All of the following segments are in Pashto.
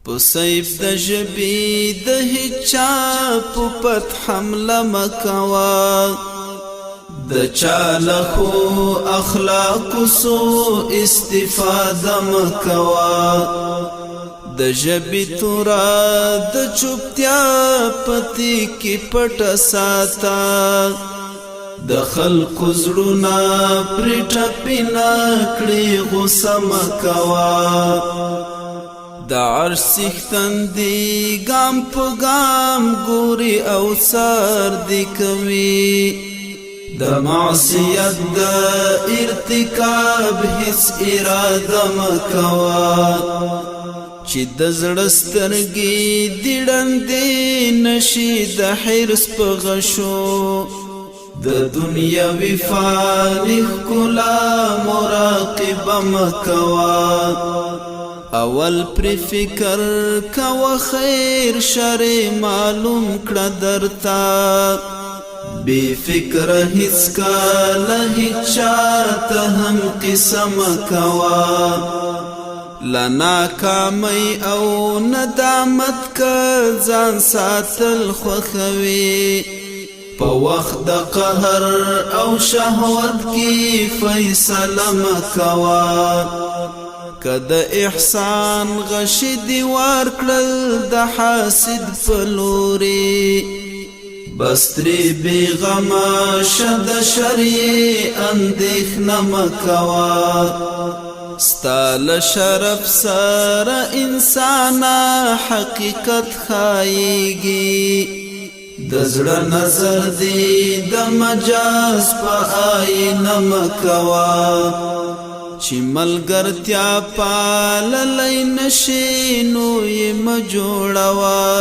پسیب د ژبې د هیچا په پت حمله مکوا د چا له خو اخلاقو سو استفاده مکوا د ژبې تورا د چوپتیا پتی کې پټ ساته د خلقو زړونه پرې ټپې نه کړې غوسه مکوا د عرش څښتن دی ګام په ګام ګوري او سر دی کوي د معصیت د ارتکاب هیڅ اراده مکوا چې د زړه سترګې دې ړندې نشي د حرص په غشو د دنیاوي فاني ښکلا مراقبه مکوا اول پر فکر کوا خیر شر معلوم کړه درتا بے فکر هیڅ کله هیچا ته هم قسم کوا لنا کامی او ندامت کا ځان ساتل خوخوي په وخت د قهر او شهوت کې فیصله مکوا کد احسان غشي دیوار کړل د حاسد فلوري بستری بیغما شد شری اندیخنه مکوا ستال شرف سر انسانا حقیقت خایگی دزړه نظر دی د مجاز په آینه مکوا چې ملګرتیا پاللی نشي نو یې مجوړوا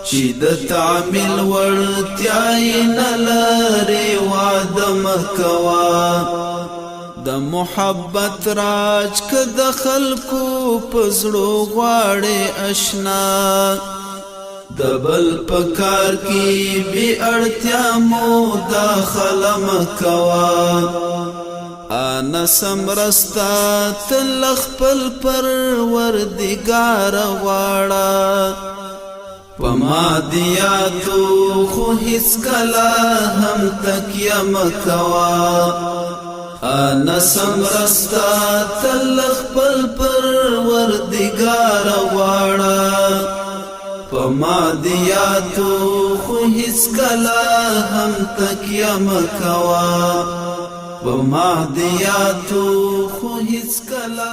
چې د تعمیل وړتیا یې نه لري واده مکوا د محبت راج که د خلکو په زړو غواړې اشنا د بل په کار کې بې اړتیا مداخله مکوا انا سمرستا تل خپل پروردګار غواړه په مادیاتو خو هیڅ کله هم تکیه مکوا انا سمرستا تل خپل پروردګار غواړه په مادیاتو خو هیڅ کله هم تکیه مکوا په مادیاتو خو هیڅ کله